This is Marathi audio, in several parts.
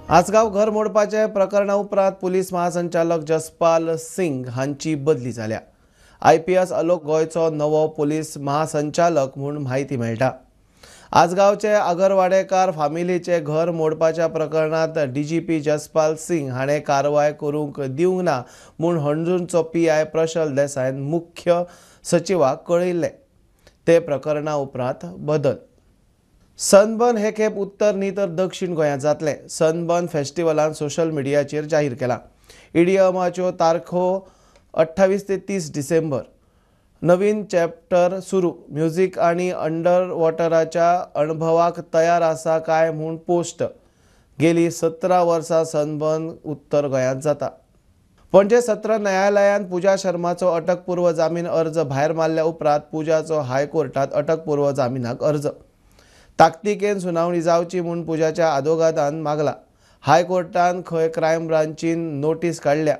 आसगाव घर मोडपाचे प्रकरणा उपरांत पुलीस महासंचालक जसपाल सिंग हांची बदली जाल्या। IPS अलोक गोयचो नवो पुलीस महासंचालक म्हूण म्हायती मेळटा। आसगावचे अगरवाडेकार फामिलीचे घर मोडपाच्या प्रकरणात DGP जसपाल सिंग हाणें कारवाय करूंक दिवंक ना म्हूण हणजूणचो PI प्रशल देसायन मुख्य सचिवाक कळयिल्लें। ते प्रकरणा उपरांत बदल। सनबर्न हे खेप उत्तर न्ही तर दक्षिण गोंयांत जातले। सनबर्न फेस्टिवलान सोशल मिडियाचेर जाहीर केला। इडियमाच्यो तारखो 28 ते 30 डिसेंबर। नवीन चॅप्टर सुरू। म्युझिक आनी अंडर वॉटराच्या अणभवाक तयार आसा काय म्हूण पोस्ट। गेली 17 वर्सां सनबर्न उत्तर गोंयांत जाता। पणजे सत्र न्यायालयान पूजा शर्माचो अटकपूर्व जामीन अर्ज भायर मारल्या उपरांत पूजाचो हायकोर्टात अटकपूर्व जामिनाक अर्ज ताकतिकेन सुनावणी जावची म्हूण पूजाच्या आदोगादान मागला। हायकोर्टान खंय क्रायम ब्रांचीन नोटीस काडल्या।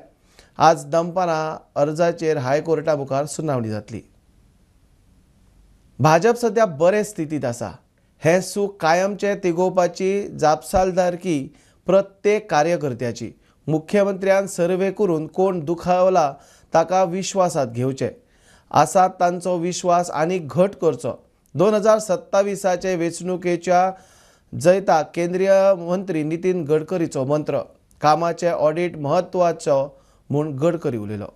आज दनपारां अर्जाचेर हायकोर्टा मुखार सुनावणी जातली। भाजप सध्या बरे स्थितीत आसा। हें सूख कायमचें तिगोवपाची जापसालदारकी प्रत्येक कार्यकर्त्याची। मुख्यमंत्र्यान सर्वे करून कोण दुखावला ताका विश्वासात घेवचे। आसात तांचो विश्वास आनीक घट करचो। 2027चे वेंचणुकेच्या जैताक केंद्रीय मंत्री नितीन गडकरीचो मंत्र। कामाचे ऑडिट महत्वाचो म्हूण गडकरी उलयलो।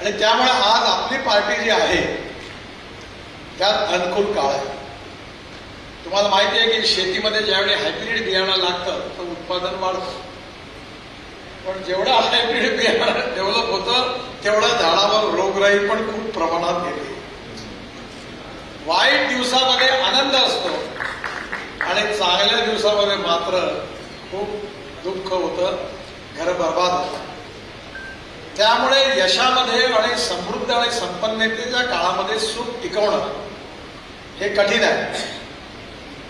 आणि त्यामुळे आज आपली पार्टी जी आहे त्यात अनुकूल काळ आहे। तुम्हाला माहिती आहे की शेतीमध्ये ज्यावेळी हायब्रिड बियाणं लागतं तर उत्पादन वाढतं, पण जेवढं हायब्रिड बियाणं डेव्हलप होतं तेवढं झाडावर रोगराई पण खूप प्रमाणात येते। वाईट दिवसामध्ये आनंद असतो आणि चांगल्या दिवसामध्ये मात्र खूप दुःख होतं, घर बर्बाद होतं। त्यामुळे यशामध्ये आणि समृद्ध आणि संपन्नतेच्या काळामध्ये सुख टिकवणं हे कठीण आहे।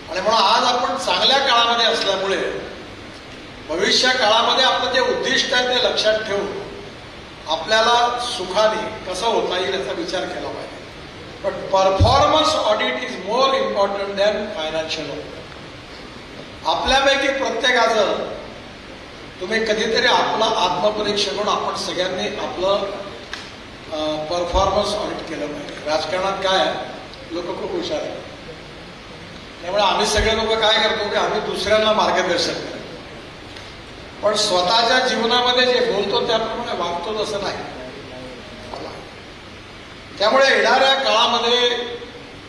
आणि म्हणून आज आपण चांगल्या काळामध्ये असल्यामुळे भविष्य काळामध्ये आपलं जे उद्दिष्ट आहे ते लक्षात ठेवून आपल्याला सुखाने कसं होता येईल याचा विचार केला पाहिजे। But performance audit is more important than financial audit. आपल्यापैकी प्रत्येकाचं तुम्ही कधीतरी आपला आत्मपरीक्षण करून आपण सगळ्यांनी आपलं परफॉर्मन्स ऑडिट केलं पाहिजे। राजकारणात काय आहे, लोक खूप हुशार आहेत, त्यामुळे आम्ही सगळे लोक काय करतो की आम्ही दुसऱ्यांना मार्गदर्शन करतो, पण स्वतःच्या जीवनामध्ये जे बोलतो त्याप्रमाणे वागतो तसं नाही। त्यामुळे येणाऱ्या काळामध्ये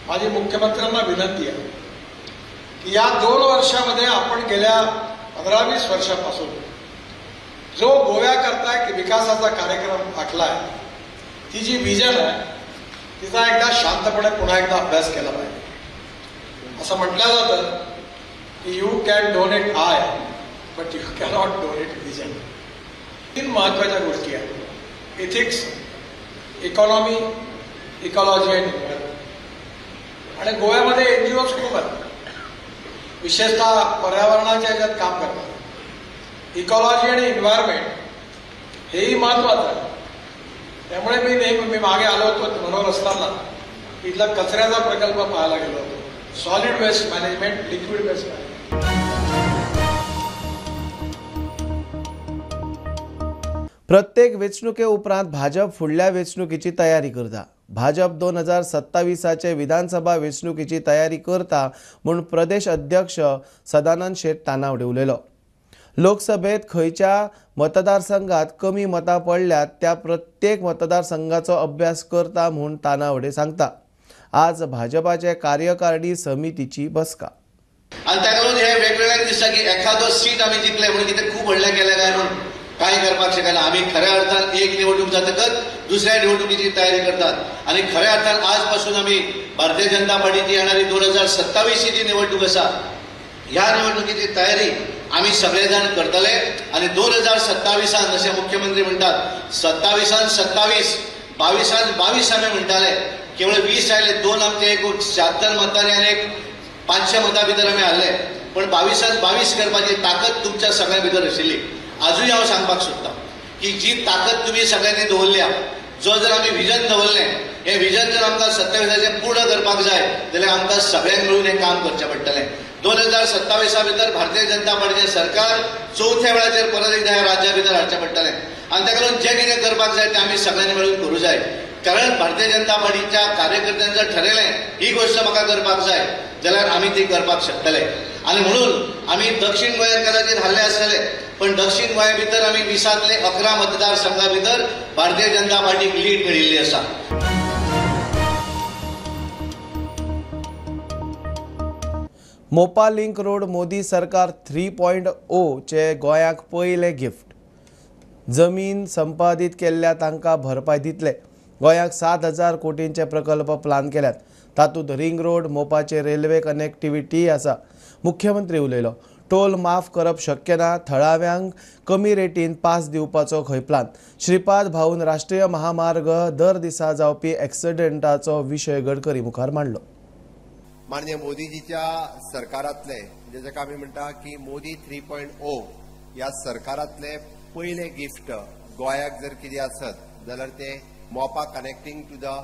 माझी मुख्यमंत्र्यांना विनंती आहे की या 2 वर्षामध्ये आपण गेल्या 15-20 वर्षापासून जो गोव्याकरता एक विकासाचा कार्यक्रम आखलाय, ती जी विजन आहे तिचा एकदा शांतपणे पुन्हा एकदा अभ्यास केला पाहिजे। असं म्हटलं जातं की you can donate I but you cannot donate vision. 3 महत्वाच्या गोष्टी आहेत: एथिक्स, इकॉनॉमी, इकॉलॉजी आणि एन्व्हायरमेंट। आणि गोव्यामध्ये NGOज खूप आहेत, विशेषतः पर्यावरणाच्या याच्यात काम करतात। इकॉलॉजी आणि एन्व्हायरमेंट हेही महत्वाचं आहे। त्यामुळे मी मागे आलो होतो मनोहर असताना इथला कचऱ्याचा प्रकल्प पाहायला गेलो होतो। Solid waste management, liquid waste management. प्रत्येक वेंचणुके उपरांत भाजप फुडल्या वेंचणुकीची तयारी करता। भाजप 2027चे विधानसभा वेंचणुकीची तयारी करता म्हूण प्रदेश अध्यक्ष सदानंद शेट तानावडे उलयलो। लोकसभेत खंयच्या मतदारसंघात कमी मतां पडल्यात त्या प्रत्येक मतदारसंघाचो अभ्यास करता म्हूण तानावडे सांगता। आज भाजपाचे कार्यकारिणी समितीची बसका। आणि त्या लागून हे वेगवेगळ्या दिसता की एखादो सीट आम्ही जिंकले म्हणून कितें खूप व्हडलें केलें काय म्हणून काय करपाक शकना। आम्ही खऱ्या अर्थान एक निवडणूक जातकच दुसऱ्या निवडणुकीची तयारी करतात आणि खऱ्या अर्थान आजपासून आम्ही भारतीय जनता पार्टीची येणारी 2027 जी निवडणूक आसा ह्या निवडणुकीची तयारी आम्ही सगळेजण करतले। आणि 2027 जसे मुख्यमंत्री म्हणतात 27-27, 22 आम्ही म्हणटाले, केवळ 20 आयले, 2 आमचे एक 76 मतांनी आणि एक 500 मतां भितर आम्ही हारले, पण 22 करपाची ताकद तुमच्या सगळ्या भितर आशिल्ली। आजूय हांव सांगपाक सोदता की जी ताकद तुम्ही सगळ्यांनी दवरल्या, जो जर आम्ही विजन दवरलें, हे विजन जर आमकां 27 पूर्ण करपाक जाय जाल्यार आमकां सगळ्यांक मिळून हें काम करचें पडटलें। 2027 भितर भारतीय जनता पार्टीचें सरकार चौथ्या वेळाचेर परत एकदा ह्या राज्या भितर हाडचें पडटलें आनी ताका लागून जें कितें करपाक जाय तें आमी सगळ्यांनी मेळून करूं जाय. कारण भारतीय जनता पार्टीच्या कार्यकर्त्यांनी जर ठरयलें ही गोष्ट म्हाका करपाक जाय जाल्यार आमी ती करपाक शकतले. आनी म्हणून आमी दक्षिण गोंयांत कदाचित हारले आसतले पण दक्षिण गोंया भितर आमी 20तले 11 मतदारसंघा भितर भारतीय जनता पार्टीक लीड मेळिल्ली आसा. मोपा लिंक रोड मोदी सरकार 3.0 चे गोंयाक पयले गिफ्ट. जमीन संपादीत केल्ल्या तांकां भरपाय दितले. गोंयाक 7,000 कोटींचे प्रकल्प प्लान केल्यात. तातूंत रिंग रोड मोपाचे रेल्वे कनेक्टिव्हिटी आसा. मुख्यमंत्री उलयलो. टोल माफ करप शक्य ना. थळाव्यांक कमी रेटीन पास दिवपाचो खंय प्लान. श्रीपाद भाऊन राष्ट्रीय महामार्ग दर दिसा जावपी एक्सिडेंटाचो विशय गडकरी मुखार मांडलो. माननीय मोदीजीच्या सरकारातले म्हणजे जाका आमी म्हणटा की मोदी 3.0 ह्या सरकारातले पयले गिफ्ट गोंयाक जर कितें आसत जाल्यार ते Mopa connecting to the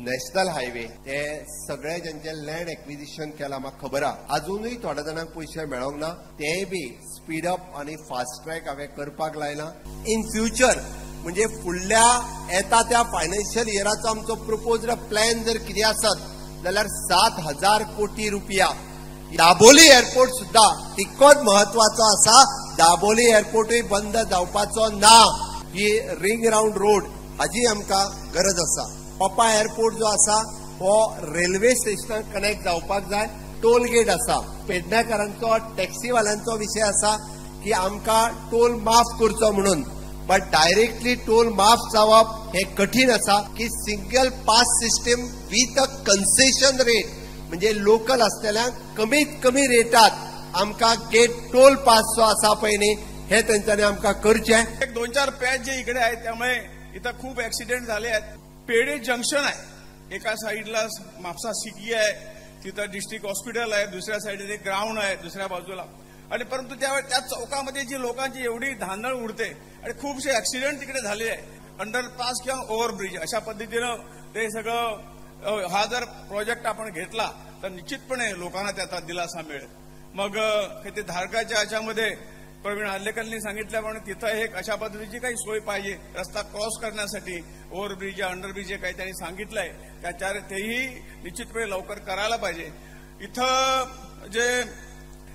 national highway. ते सगळे ज्यांचे लँड एक्विजिशन केला म्हाका खबर आहा. अजूनही थोड्या जाणांक पयशे मेळोंक ना. तेय बी स्पीड अप आणि फास्ट ट्रॅक हांवें करपाक लायला. इन फ्युचर म्हणजे फुडल्या येता त्या फायनान्शियल इयराचो आमचो प्रपोज्ड प्लॅन जर कितें आसत जाल्यार 7,000 कोटी रुपया. दाबोली एअरपोर्ट सुद्धा तितकोच महत्वाचो आसा. दाबोली एअरपोर्टूय बंद जावपाचो ना. ही रिंग राउंड रोड हाजी आमकां गरज आसा. मोपा एअरपोर्ट जो आसा हो रेल्वे स्टेशनाक कनेक्ट जावपाक जाय. टोल गेट आसा. पेडणेकारांचो टॅक्सीवाल्यांचो विशय आसा की आमकां टोल माफ करचो म्हणून. बट डायरेक्टली टोल माफ जावप हे कठीण आसा की single pass system with a concession rate म्हणजे लोकल असलेल्यांक कमीत कमी रेटात आमकां गेट टोल पास जो आसा पळय न्ही हे तेंच्यांनी आमकां करचें. एक 2-4 पॅच जे इकडे आहेत त्यामुळे इथं खूप ऍक्सिडेंट झाले आहेत. पेडे जंक्शन आहे. एका साईडला म्हापसा सिटी आहे. तिथं डिस्ट्रिक्ट हॉस्पिटल आहे. दुसऱ्या साईडला ग्राउंड आहे दुसऱ्या बाजूला. आणि परंतु त्या चौकामध्ये जी लोकांची एवढी धांदळ उडते आणि खूपसे ऍक्सिडेंट तिकडे झाले आहे. अंडरपास किंवा ओव्हरब्रिज अशा पद्धतीनं ते सगळं हा जर प्रोजेक्ट आपण घेतला तर निश्चितपणे लोकांना त्याचा दिलासा मिळेल. मग ते धारकाच्या याच्यामध्ये प्रवीण आर्लेकरांनी सांगितल्याप्रमाणे तिथं एक अशा पद्धतीची काही सोय पाहिजे. रस्ता क्रॉस करण्यासाठी ओव्हरब्रिज अंडरब्रिज काही त्यांनी सांगितलंय त्याच्यावर तेही निश्चितपणे लवकर करायला पाहिजे. इथं जे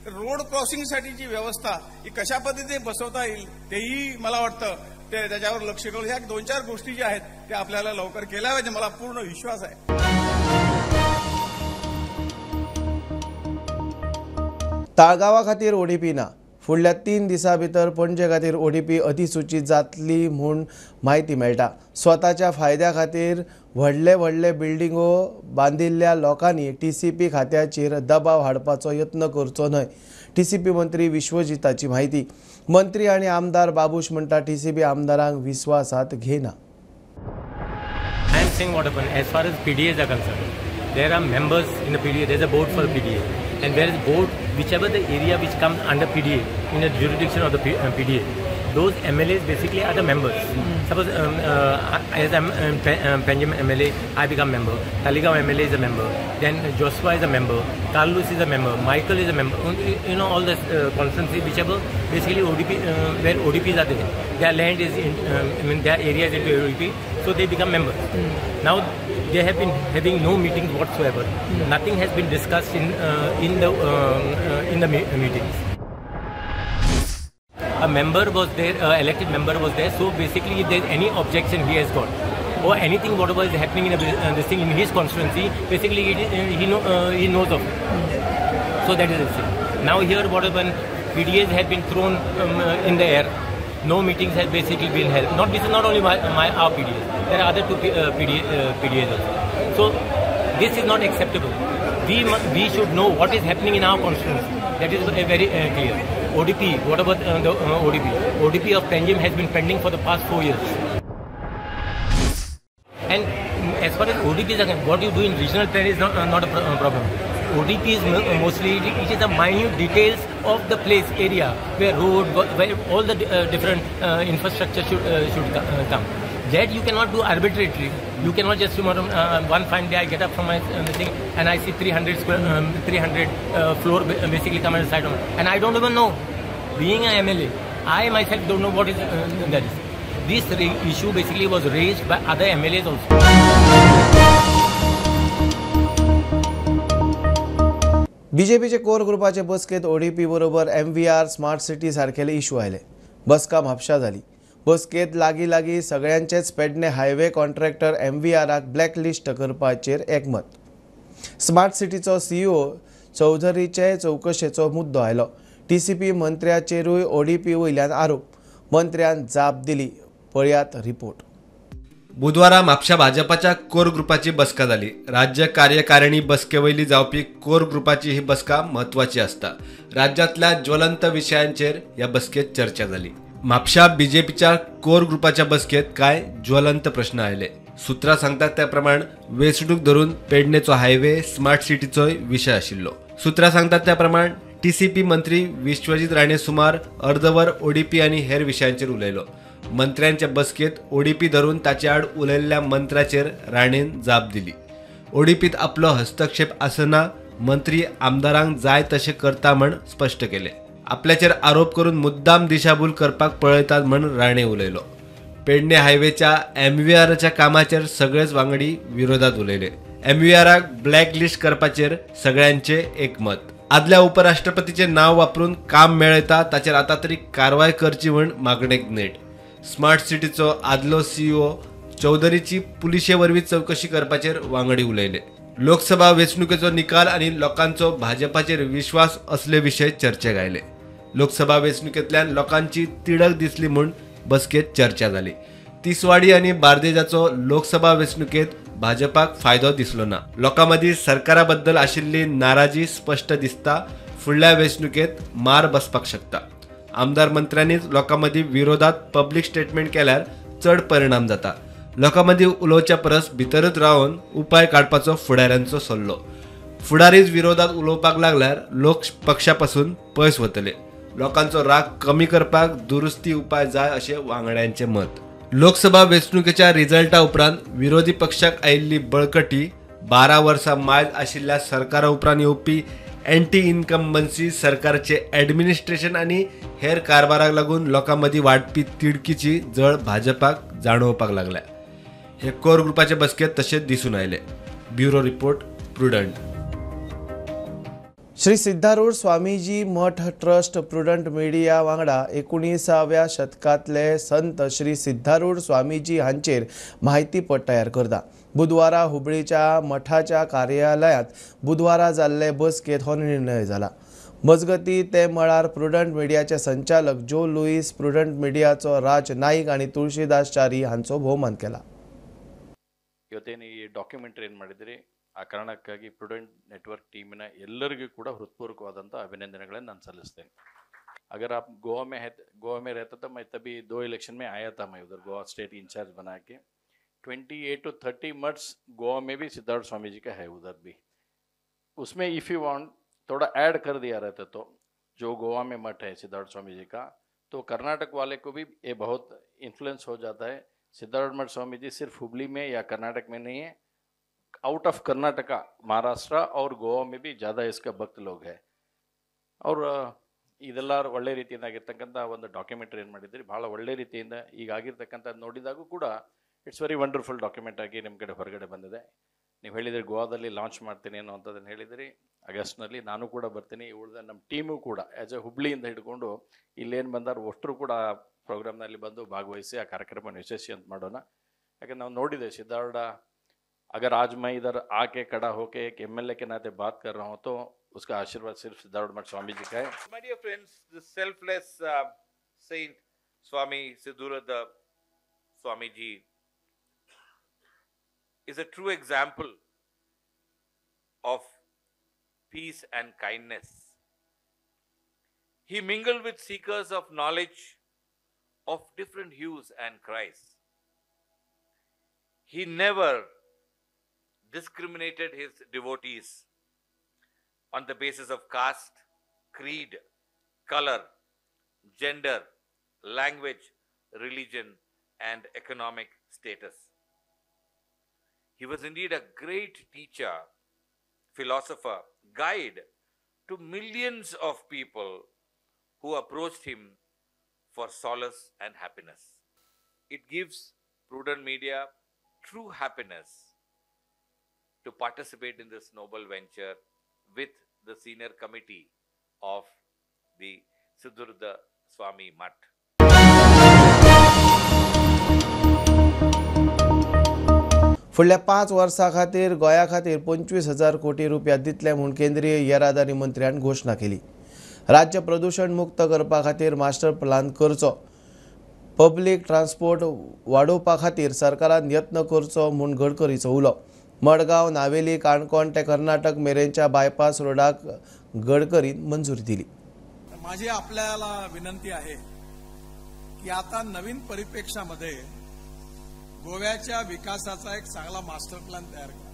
रोड क्रॉसिंगसाठीची व्यवस्था ही कशा पद्धतीने बसवता येईल तेही मला वाटतं ते त्याच्यावर लक्ष करून ह्या 2-4 गोष्टी ज्या आहेत त्या आपल्याला लवकर केल्या पाहिजे. मला पूर्ण विश्वास आहे. ताळगांवा खातीर ओडीपी ना. फुडल्या 3 दिसां भितर पणजे खातीर ओडीपी अधिसूचीत जातली म्हूण म्हायती मेळटा. स्वताच्या फायद्या खातीर व्हडले व्हडले बिल्डिंगो बांदिल्ल्या लोकांनी टीसीपी खात्याचेर दबाव हाडपाचो यत्न करचो न्हय. टीसीपी मंत्री विश्वजिताची म्हायती. मंत्री आनी आमदार बाबूश म्हणटा टीसीपी आमदारांक विश्वासात घेना. I am saying what happened as far as PDAs are concerned. There are members in the PDA. There is a board for PDA, and there is board whichever the area which comes under PDA in the jurisdiction of the PDA. Those MLAs basically are the members. Suppose as I'm Panjim MLA, I become member. Talegaon MLA is a member. Then Joshua is a member. Carlos is a member. Michael is a member. You know all the constituency whichever basically ODP where ODPs are there. Their land is in, their area is into ODP, so they become members. Now they have been having no meetings whatsoever. Nothing has been discussed in the meetings. A member was there, elected member was there. So basically, if there is any objection he has got, or anything whatever is happening in this thing in his constituency, basically he knows of it. So that is the thing. Now here what happened? PDAs have been thrown in the air. No meetings have basically been held. This is not only our PDAs. There are other 2 PDAs also. So this is not acceptable. We should know what is happening in our constituency. That is very clear. ODP, what about the ODP? ODP of Panjim has been pending for the past 4 years. And as far as ODP is concerned, what you do in regional plan is not a problem. ODP is mostly, it is the minute details of the place, area, where road, where all the different infrastructure should come. That you cannot do arbitrarily. You cannot just tomorrow, one fine day I get up from my thing and I see 300 floor basically come on the side of me. And I don't even know. Being an MLA, I myself don't know what is that is. This issue basically was raised by other MLAs also. बीजेपीचे कोर ग्रुपाचे बसकेत ओडीपी बरोबर MVR स्मार्ट सिटी सारखेले इश्यू आयले. बसका म्हापशा जाली. बसकेत लागी सगळ्यांचेच पेडणे हायवे कॉन्ट्रॅक्टर MVRक ब्लॅकलिस्ट करपाचेर एकमत. स्मार्ट सिटीचो CEO चौधरीचे चौकशेचो मुद्दो आयलो. TCP मंत्र्याचेरूय ओडीपी वयल्यान आरोप. मंत्र्यान जाप दिली. पळयात रिपोर्ट. बुधवारा म्हापशा भाजपाच्या कोर ग्रुपाची बसका जाली. राज्य कार्यकारिणी बसकेवयली जावपी कोर ग्रुपाची ही बसका महत्वाची असता. राज्यातल्या ज्वलंत विषयांचेर या बसकेत चर्चा झाली. म्हापशा बीजेपीच्या कोर ग्रुपाच्या बसकेत काय ज्वलंत प्रश्न आले. सुत्रां सांगतात त्या प्रमाण वेचणूक धरून पेडणेचो हायवे स्मार्ट सिटीचो विषय आशिल्लो. सुत्रां सांगतात त्या प्रमाण TCP मंत्री विश्वजीत राणे सुमार अर्धवर ओडीपी आणि हेर विषयांचेर उलयलो. मंत्र्यांच्या बसकेत ओडीपी धरून ताचे आड उलयल्ल्या मंत्र्याचेर राणेन जाप दिली. ओडीपीत आपलो हस्तक्षेप आसना, मंत्री आमदारांक जाय तशें करता म्हण स्पश्ट केले. आपल्याचेर आरोप करून मुद्दाम दिशाभूल करपाक पळयतात म्हण राणे उलयलो. पेडणे हायवेच्या MVRच्या कामाचेर सगळेच वांगडी विरोधात उलयले. MVRक ब्लॅकलिस्ट करपाचेर सगळ्यांचे एकमत. आदल्या उपराष्ट्रपतीचे नाव वापरून काम मेळयता ताचेर आता तरी कारवाय करची म्हण मागणेक नेट. स्मार्ट सिटीचो आदलो CEO चौधरीची पुलिशे वरवीं चौकशी करपाचेर वांगडी उलयले. लोकसभा वेचणुकेचो निकाल आणि लोकांचो भाजपाचेर विश्वास असले विशय चर्चेक आयले. लोकसभा वेचणुकेंतल्यान लोकांची तिडक दिसली म्हूण बसकेत चर्चा जाली. तिसवाडी आणि बार्देजाचो लोकसभा वेचणुकेत भाजपाक फायदो दिसलो ना. लोकांमदी सरकारा बद्दल आशिल्ली नाराजी स्पष्ट दिसता. फुडल्या वेचणुकेत मार बसपाक शकता. आमदार मंत्र्यांनीच लोकांमदी विरोधात पब्लीक स्टेटमेंट केल्यार चड परिणाम जाता. लोकांमदी उलोवच्या परस भितरच रावन उपाय काडपाचो फुडाऱ्यांचो सल्लो. फुडारीच विरोधात उलोवपाक लागल्यार लोक पक्षापासून पयस वतले. लोकांचो राग कमी करपाक दुरुस्ती उपाय जाय अशें वांगड्यांचे मत. लोकसभा वेचणुकेच्या रिझल्टा उपरांत विरोधी पक्षाक आयिल्ली बळकटी, 12 वर्सां मायज आशिल्ल्या सरकारा उपरांत येवपी एंटी इन्कम्बन्सी सरकारचे ॲडमिनिस्ट्रेशन आणि हेर कारभाराक लागून लोकांमदी वाडपी तिडकीची जळ भाजपाक जाणोवपाक लागल्या. हे कोर ग्रुपाचे बसकेत तशेंच दिसून आयले. Bureau report, Prudent. Shri Siddharudha Swamiji Math trust Prudent media वांगडा 19व्या शतकातले संत श्री सिद्धारूढ स्वामीजी हांचेर म्हायतीपट तयार करता. बुधवारा हुबळीच्या मठाच्या कार्यालयात बुधवारा जाल्ले बसकेत हो निर्णय जाला. मजगती ते मळार प्रुडंट मिडियाचे संचालक जो लुईस, प्रुडंट मिडियाचो राज नाईक आणि तुळशीदास ಚಾರಿ हांचो भोवमान केला. ಇವತ್ತೇನು ಈ ಡಾಕ್ಯುಮೆಂಟರಿ ಏನು ಮಾಡಿದ್ರಿ, ಆ ಕಾರಣಕ್ಕಾಗಿ ಪ್ರುಡೆಂಟ್ ನೆಟ್ವರ್ಕ್ ಟೀಮಿನ ಎಲ್ಲರಿಗೂ ಕೂಡ ಹೃತ್ಪೂರ್ವಕವಾದಂಥ ಅಭಿನಂದನೆಗಳನ್ನು ನಾನು ಸಲ್ಲಿಸ್ತೇನೆ. अगर आप गोवा में रहता था, मैं तभी 2 इलेक्शन में आया था, मैं उधर गोवा स्टेट इंचार्ज बना के 28 to 30 मठ्स गोवा में भी सिद्धार्थ स्वामी जी का है उधर भी. उसमें इफ़ यू वांट थोड़ा ऐड कर दिया रहता तो जो गोवा में मठ है सिद्धार्थ स्वामी जी का, तो कर्नाटक वाले को भी ये बहुत इन्फ्लुएंस हो जाता है. सिद्धार्थ मठ स्वामी जी सिर्फ हुबली में या कर्नाटक में नहीं है, आउट ऑफ कर्नाटका, महाराष्ट्र और गोवा में भी ज़्यादा इसका भक्त लोग है. और ಇದೆಲ್ಲ ಒಳ್ಳೆ ರೀತಿಯಿಂದ ಆಗಿರ್ತಕ್ಕಂಥ ಒಂದು ಡಾಕ್ಯುಮೆಂಟರಿ ಏನು ಮಾಡಿದ್ರಿ, ಭಾಳ ಒಳ್ಳೆ ರೀತಿಯಿಂದ ಈಗ ಆಗಿರ್ತಕ್ಕಂಥ ನೋಡಿದಾಗೂ ಕೂಡ ಇಟ್ಸ್ ವೆರಿ ವಂಡರ್ಫುಲ್ ಡಾಕ್ಯುಮೆಂಟ್ ಆಗಿ ನಿಮ್ಮ ಕಡೆ ಹೊರಗಡೆ ಬಂದಿದೆ. ನೀವು ಹೇಳಿದ್ರಿ ಗೋವಾದಲ್ಲಿ ಲಾಂಚ್ ಮಾಡ್ತೀನಿ ಅನ್ನೋ ಅಂಥದ್ದನ್ನು ಹೇಳಿದಿರಿ. ಆಗಸ್ಟ್ನಲ್ಲಿ ನಾನು ಕೂಡ ಬರ್ತೀನಿ. ಉಳಿದ ನಮ್ಮ ಟೀಮು ಕೂಡ ಆ್ಯಸ್ ಎ ಹುಬ್ಳಿಯಿಂದ ಹಿಡ್ಕೊಂಡು ಇಲ್ಲೇನು ಬಂದಾರು ಅಷ್ಟರು ಕೂಡ ಪ್ರೋಗ್ರಾಮ್ನಲ್ಲಿ ಬಂದು ಭಾಗವಹಿಸಿ ಆ ಕಾರ್ಯಕ್ರಮವನ್ನು ಯಶಸ್ವಿ ಅಂತ ಮಾಡೋಣ. ಯಾಕಂದ್ರೆ ನಾವು ನೋಡಿದೆ सिद्धार्थ, अगर आज मैं इधर आके खड़ा होके एक MLA के नाते बात कर रहा हूँ तो उसका आशीर्वाद सिर्फ सिद्धार्थ मठ स्वामी जी का है. My dear friends, the selfless Saint Swami Siddhartha Swami Ji is a true example of peace and kindness. He mingled with seekers of knowledge of different hues and cries. He never discriminated his devotees on the basis of caste, creed, color, gender, language, religion, and economic status. He was indeed a great teacher, philosopher, guide to millions of people who approached him for solace and happiness. It gives Prudent Media true happiness to participate in this noble venture with the senior committee of the Siddhartha Swami Mutt. फुडल्या 5 वर्सां खातीर गोंया खातीर 25,000 कोटी रुपया दितले म्हूण केंद्रीय येरादारी मंत्र्यान घोशणा केली. राज्य प्रदूषण मुक्त करपा खातीर मास्टर प्लान करचो, पब्लीक ट्रान्सपोर्ट वाडोवपा खातीर सरकारान यत्न करचो म्हूण गडकरीचो उलो. मडगांव, नावेली, काणकोण ते कर्नाटक मेरेनच्या बायपास रोडाक गडकरीन मंजुरी दिली. माझी आपल्याला विनंती आहे की आता नवीन परिप्रेक्षामध्ये गोव्याच्या विकासाचा एक चांगला मास्टर प्लॅन तयार करा.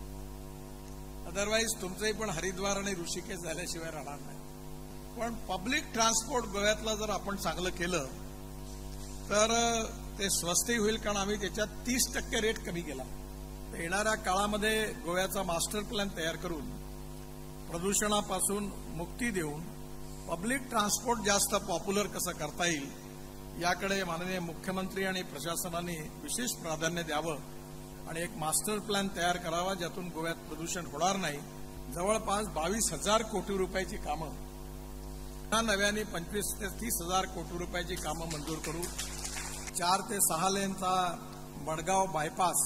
अदरवाईज तुमचंही पण हरिद्वार आणि ऋषिकेश झाल्याशिवाय राहणार नाही. पण पब्लिक ट्रान्सपोर्ट गोव्यातलं जर आपण चांगलं केलं तर ते स्वस्तही होईल, कारण आम्ही त्याच्यात 30% रेट कमी केला. येणाऱ्या काळामध्ये गोव्याचा मास्टर प्लॅन तयार करून प्रदूषणापासून मुक्ती देऊन पब्लिक ट्रान्सपोर्ट जास्त पॉप्युलर कसं करता येईल याकडे माननीय मुख्यमंत्री आणि प्रशासनाने विशेष प्राधान्य द्यावं आणि एक मास्टर प्लॅन तयार करावा ज्यातून गोव्यात प्रदूषण होणार नाही. जवळपास 22,000 कोटी रुपयाची कामं, नव्याने 25 ते 30,000 कोटी रुपयाची कामं मंजूर करू. 4 ते 6 लेनचा मडगाव बायपास,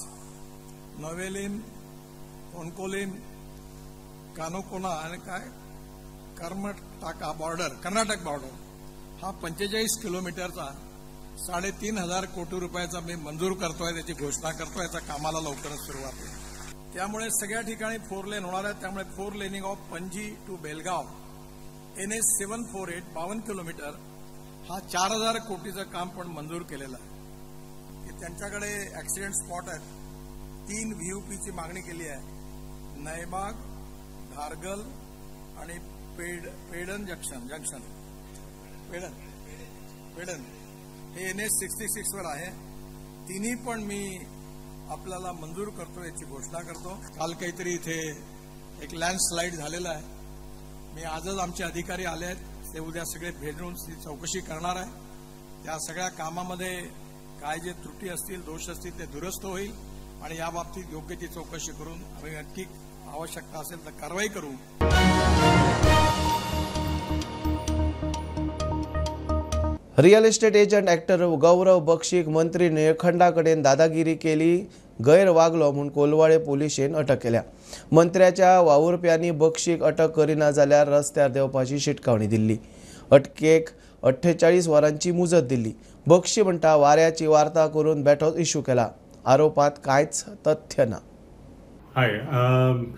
नवेलीन, कोणकोलीन, कानोकोना आणि कर्नाटक बॉर्डर हा 45 किलोमीटरचा 3,500 कोटी रुपयाचा मी मंजूर करतोय, त्याची घोषणा करतोय. याच्या कामाला लवकरच सुरुवात होईल. त्यामुळे सगळ्या ठिकाणी 4 लेन होणार आहे. त्यामुळे 4 laning of Panaji to Belgaum NH 748 52 kilometre हा 4,000 कोटीचं काम पण मंजूर केलेलं आहे. त्यांच्याकडे ऍक्सिडेंट स्पॉट आहेत. 3 VUPची मागणी केली आहे. नयबाग, धारगल आणि पेडन हे NH 66 वर आहे. तिन्ही पण मी आपल्याला मंजूर करतो, याची घोषणा करतो. काल काहीतरी इथे एक लँडस्लाईड झालेला आहे. मी आजच आमचे अधिकारी आले आहेत, ते उद्या सगळे भेटून चौकशी करणार आहे. त्या सगळ्या कामामध्ये काय जे त्रुटी असतील, दोष असतील ते दुरुस्त होईल आणि या बाबतीत योग्य ती चौकशी करून आम्ही नक्की आवश्यकता असेल तर कारवाई करू. रिअल इस्टेट एजंट ॲक्टर गौरव बक्षीक मंत्री निळखंडा कडेन दादागिरी केली, गैर वागलो म्हणून कोलवाळे पोलिशेन अटक केल्या. मंत्र्याच्या वावुरप्यांनी बक्षीक अटक करिना जाल्यार रस्त्यार देवपाची शिटकावणी दिल्ली. अटकेक 48 वरांची मुजत दिल्ली. बक्षी म्हणटा वाऱ्याची वार्ता करून बेठो इश्यू केला. आरोपात कांयच तथ्य ना. Hi,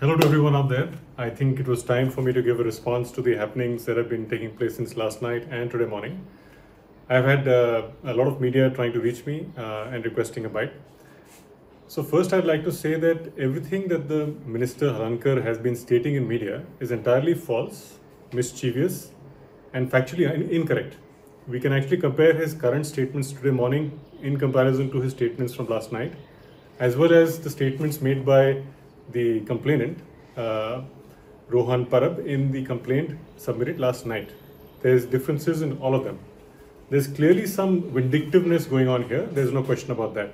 hello to everyone out there. I think it was time for me to give a response to the happenings that have been taking place since last night and today morning. I've had a lot of media trying to reach me and requesting a bite. So first I'd like to say that everything that the Minister Harankar has been stating in media is entirely false, mischievous and factually incorrect. We can actually compare his current statements today morning in comparison to his statements from last night, as well as the statements made by the complainant, Rohan Parab, in the complaint submitted last night. There's differences in all of them. There's clearly some vindictiveness going on here. There's no question about that.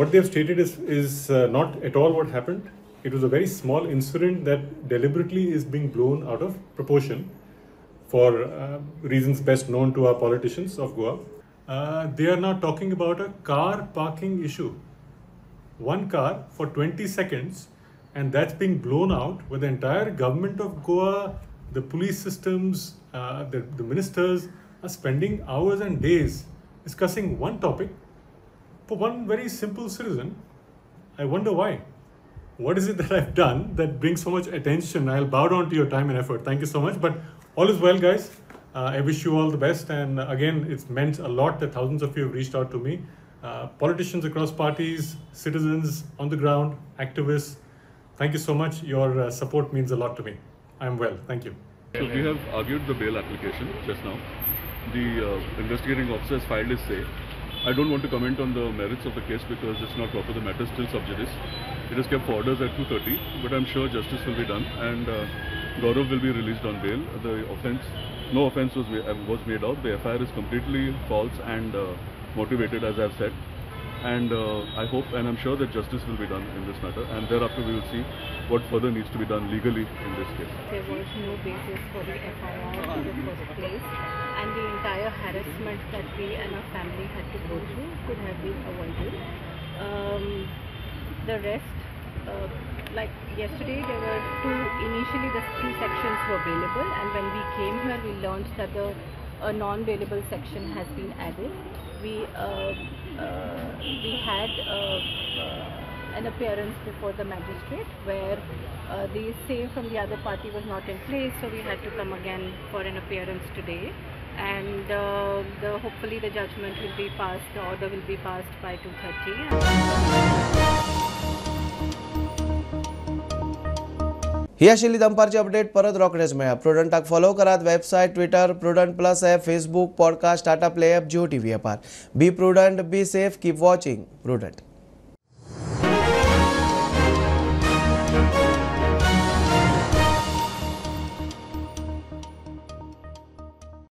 What they've stated is not at all what happened. It was a very small incident that deliberately is being blown out of proportion for reasons best known to our politicians of Goa. They are now talking about a car parking issue. One car for 20 seconds, and that's being blown out with the entire government of Goa, the police systems, the ministers are spending hours and days discussing one topic for one very simple citizen. I wonder why. What is it that I've done that brings so much attention? I'll bow down to your time and effort. Thank you so much. But all is well, guys. I wish you all the best. And again, it's meant a lot that thousands of you have reached out to me. Politicians across parties, citizens on the ground, activists. Thank you so much. Your support means a lot to me. I'm well. Thank you. So we have argued the bail application just now. The investigating officer has filed his say. I don't want to comment on the merits of the case because it's not proper. The matter is still sub judice. It is kept for orders at 2:30, but I'm sure justice will be done, and Gaurav will be released on bail. No offence was made out. The FIR is completely false and motivated, as I've said. And I hope and I'm sure that justice will be done in this matter, and thereafter we will see what further needs to be done legally in this case. There was no basis for the FIR in the first place, and the entire harassment that we and our family had to go through could have been avoided. The rest, like yesterday, there were initially the two sections were available, and when we came here we learned that a non-bailable section has been added. We had an appearance before the magistrate where the say from the other party was not in place, so we had to come again for an appearance today, and hopefully the judgment will be passed, the order will be passed by 2:30. ही आशिल्ली दनपारची अपडेट. परत रोखडेच मेळ्या. प्रुडंटाक फॉलो करात. Website, Twitter, Prudent plus app, Facebook, podcast, Tata Play app, Jio TV ॲपार. Be Prudent, be safe, keep watching prudent.